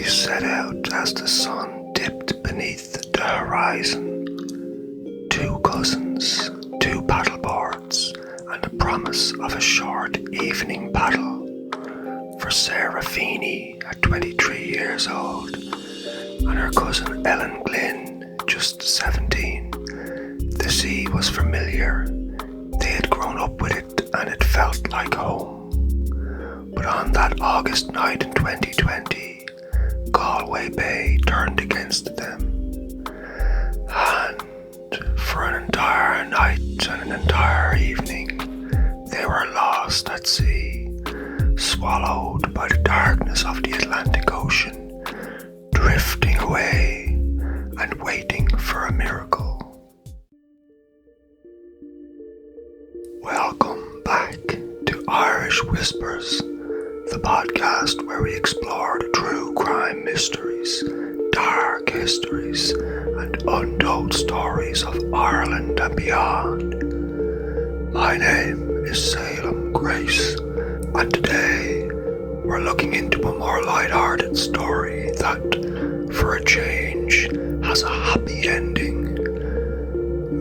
set out as the sun dipped beneath the horizon. 2 cousins, 2 paddleboards, and the promise of a short evening paddle. For Sara Feeney, at 23 years old, and her cousin Glynn, just 17, the sea was familiar. They had grown up with it and it felt like home. But on that August night in 2020, Galway Bay turned against them. And for an entire night and an entire evening, they were lost at sea, swallowed by the darkness of the Atlantic Ocean, drifting away and waiting for a miracle. Welcome back to Irish Whispers, the podcast where we explore the true crime mysteries, dark histories, and untold stories of Ireland and beyond. My name is Salem Grace, and today we're looking into a more light-hearted story that, for a change, has a happy ending.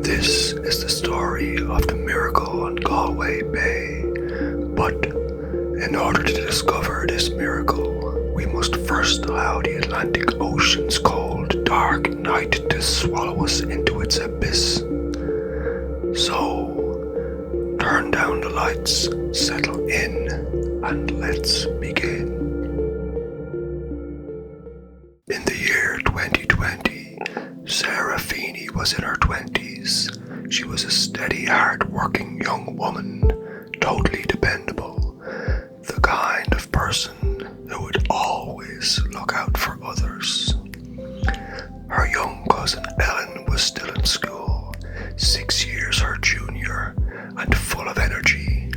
This is the story of the miracle on Galway Bay, but in order to discover this miracle, we must first allow the Atlantic Ocean's cold, dark night to swallow us into its abyss. So, turn down the lights, settle in, and let's begin. In the year 2020, Sara Feeney was in her 20s. She was a steady, hard-working young woman, totally dependable, the kind of person who would always look out for others. Her young cousin Ellen was still in school, 6 years her junior, and full of energy,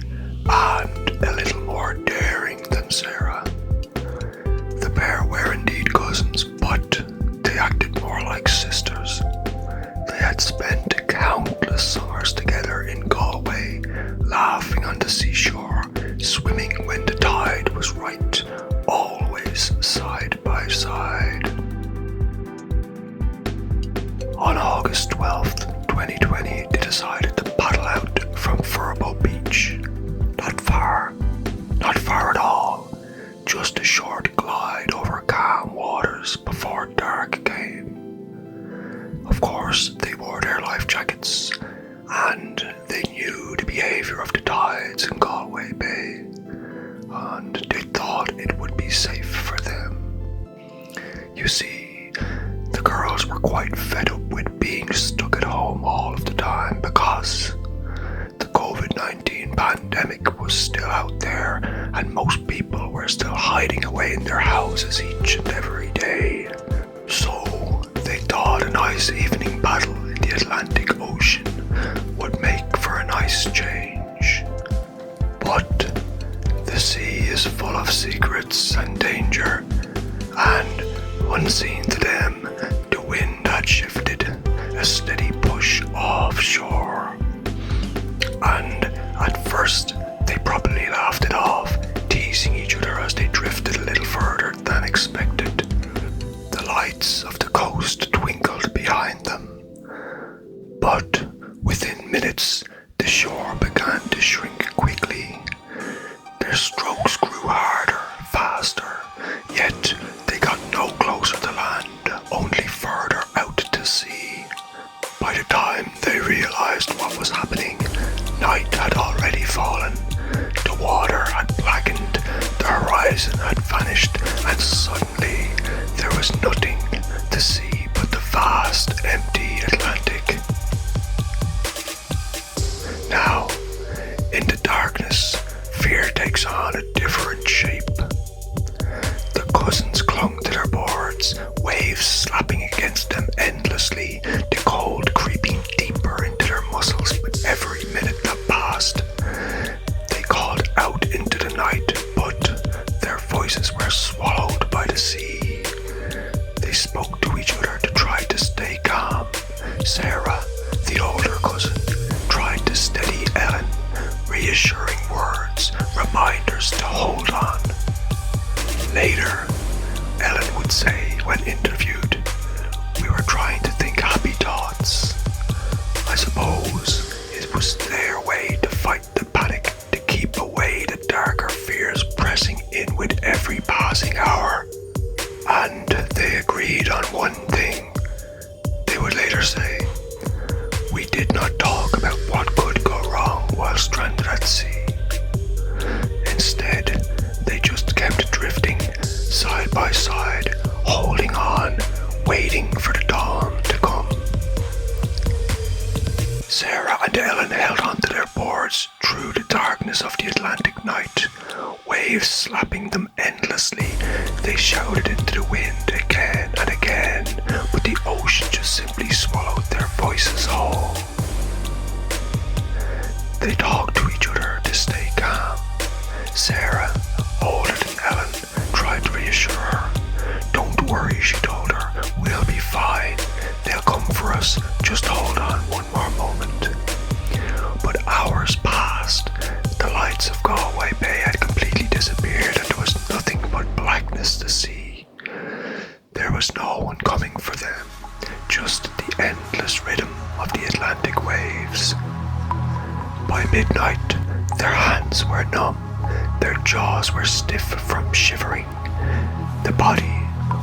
and a little more daring than Sara. The pair were indeed cousins, but they acted more like sisters. They had spent countless summers together in Galway, laughing on the seashore, swimming when the tide was right, always side by side. On August 12th, 2020, they decided to paddle out from Furbo Beach. Not far at all, just a short glide over calm waters before dark came. Of course, they wore their life jackets, and they knew the behaviour of the tides in Galway Bay, and they thought it would be safe for them. You see, the girls were quite fed up with being stuck at home all of the time because the COVID-19 pandemic was still out there and most people were still hiding away in their houses each and every day. So they thought a nice evening paddle in the Atlantic Ocean would make for a nice change. But the sea is full of secrets and danger, and unseen to them, the wind had shifted, a steady push offshore. And at first, they probably laughed it off, teasing each other as they drifted a little further than expected. The lights of the coast twinkled behind them. But within minutes, the shore began to shrink quickly. Their strokes grew harder, faster, yet they got no closer to land, only further out to sea. By the time they realized what was happening, night had already fallen. The water had blackened, the horizon had vanished, and suddenly there was nothing to see but the vast, empty Atlantic. Now, in the darkness, fear takes on a different shape. The cousins clung to their boards, waves slapping against them endlessly, the cold creeping deeper into their muscles with every minute that passed. They called out into the night, but their voices were swallowed by the sea. They spoke to each other to try to stay calm. Sara, the older cousin, tried to steady Ellen, reassuring words, reminders to hold on. Later, Ellen would would say when interviewed, we were trying to think happy thoughts. I suppose it was their way to fight the panic, to keep away the darker fears pressing in with every passing hour. And they agreed on one thing. They would later say, we did not talk about what could go wrong while stranded at sea. Instead, they just kept drifting, side by side, holding on, waiting for the dawn to come. Sara and Ellen held onto their boards through the darkness of the Atlantic night. Waves slapping them endlessly, they shouted into the wind again and again, but the ocean just simply swallowed their voices whole. They talked to each other to stay calm. Sara, older than Ellen, tried to reassure her. Don't worry, she told her, we'll be fine. They'll come for us, just hold on one more moment. But hours passed. The lights of Galway Bay had completely disappeared and there was nothing but blackness to see. There was no one coming for them, just the endless rhythm of the Atlantic waves. By midnight, their hands were numb, their jaws were stiff from shivering. The body,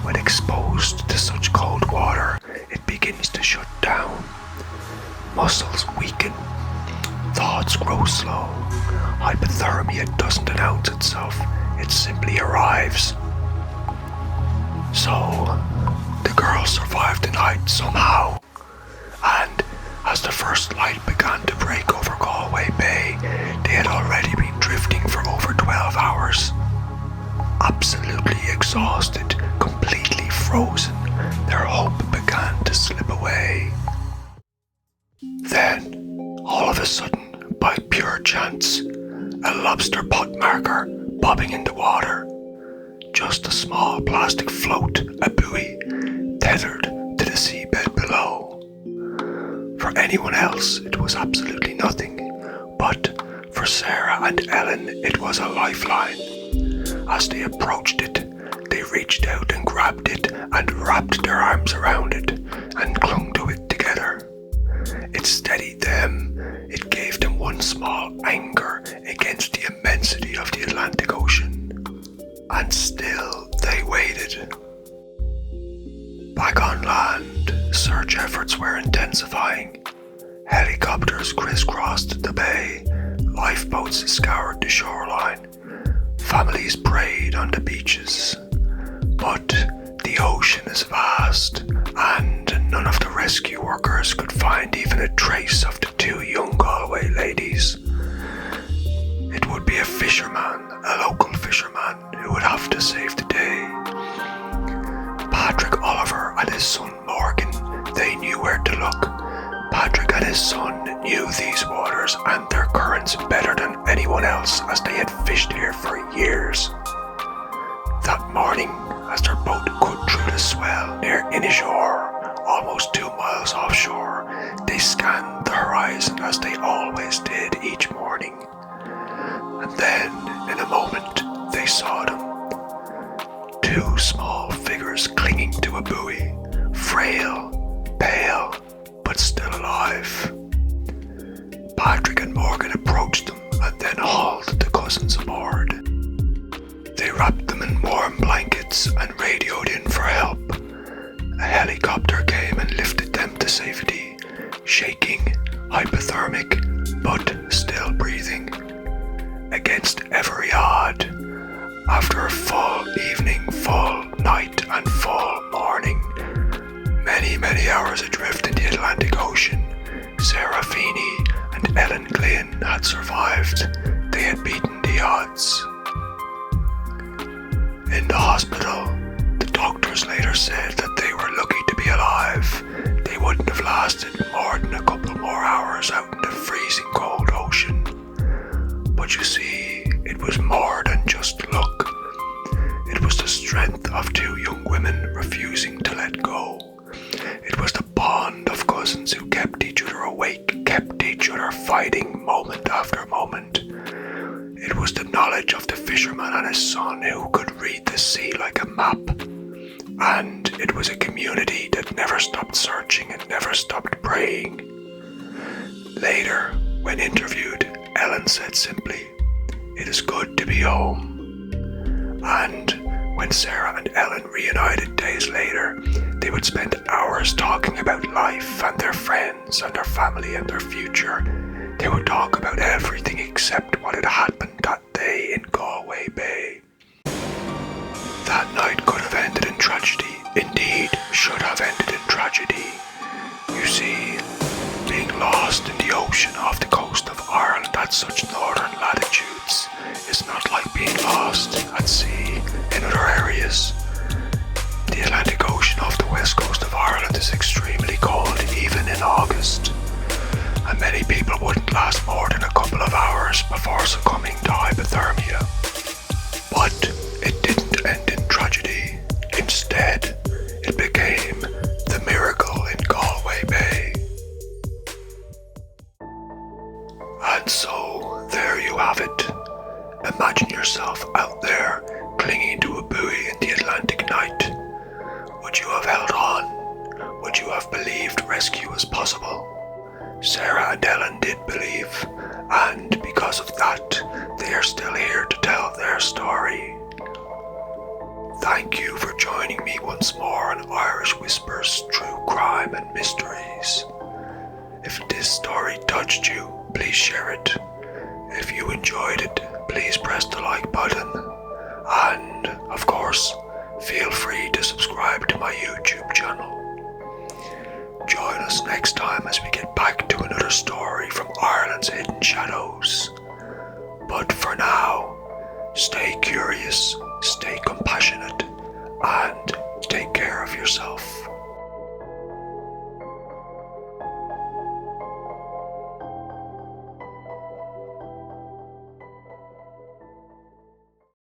when exposed to such cold water, it begins to shut down. Muscles weaken, thoughts grow slow. Hypothermia doesn't announce itself, it simply arrives. So, the girls survived the night somehow, and as the first light began to break over Galway Bay, they had already been drifting for over 12 hours. Absolutely exhausted, completely frozen, their hope began to slip away. Then, all of a sudden, by pure chance, a lobster pot marker bobbing in the water. Just a small plastic float, a buoy, tethered to the seabed below. For anyone else, it was absolutely nothing, but for Sara and Ellen, it was a lifeline. As they approached it, they reached out and grabbed it and wrapped their arms around it and clung to it together. It steadied them. It gave them one small anchor against the immensity of the Atlantic Ocean. And still they waited. Back on land, search efforts were intensifying. Helicopters crisscrossed the bay, lifeboats scoured the shoreline, families prayed on the beaches. But the ocean is vast, and none of the rescue workers could find even a trace of the two young Galway ladies. It would be a fisherman, a local fisherman, who would have to save the day. Patrick Oliver and his son Morgan, they knew where to look. Patrick and his son knew these waters and their currents better than anyone else, as they had fished here for years. That morning, as their boat cut through the swell near Inishore, almost 2 miles offshore, they scanned the horizon as they always did each morning. And then, in a moment, they saw them. 2 small figures clinging to a buoy, frail, pale, but still alive. Patrick and Morgan approached them and then hauled the cousins aboard. They wrapped them in warm blankets and radioed in for help. A helicopter came and lifted them to safety, shaking, hypothermic, but still breathing. Against every odd, after a full evening, full night and full morning, many hours adrift in the Atlantic Ocean, Sara Feeney and Ellen Glynn had survived. They had beaten the odds. In the hospital, the doctors later said that they were lucky to be alive. They wouldn't have lasted more than a couple more hours out in the freezing cold ocean. But you see, it was more than just luck. It was the strength of 2 young women refusing to let go. It was the bond of cousins who kept each other awake, kept each other fighting moment after moment. It was the knowledge of the fisherman and his son who could read the sea like a map. and it was a community that never stopped searching and never stopped praying. Later, when interviewed, Ellen said simply, "It is good to be home." And when Sara and Ellen reunited days later, they would spend hours talking about life and their friends and their family and their future. They would talk about everything except what had happened that day in Galway Bay. That night could have ended in tragedy. Indeed, should have ended in tragedy. You see, being lost in the ocean off the coast of Ireland at such northern latitudes is not like being lost at sea in other areas. The Atlantic Ocean off the west coast of Ireland is extremely cold even in August, and many people wouldn't last more than a couple of hours before succumbing to hypothermia. But it didn't end in tragedy. Instead, it became the miracle in Galway Bay. And so, there you have it. Imagine yourself out there clinging to a buoy in the Atlantic night. Would you have held on? Would you have believed rescue was possible? Sara and Ellen did believe, and because of that, they are still here to tell their story. Thank you for joining me once more on Irish Whispers, True Crime and Mysteries. If this story touched you, please share it. If you enjoyed it, please press the like button. And, of course, feel free to subscribe to my YouTube channel. Join us next time as we get back to another story from Ireland's hidden shadows. But for now, stay curious, stay compassionate, and take care of yourself.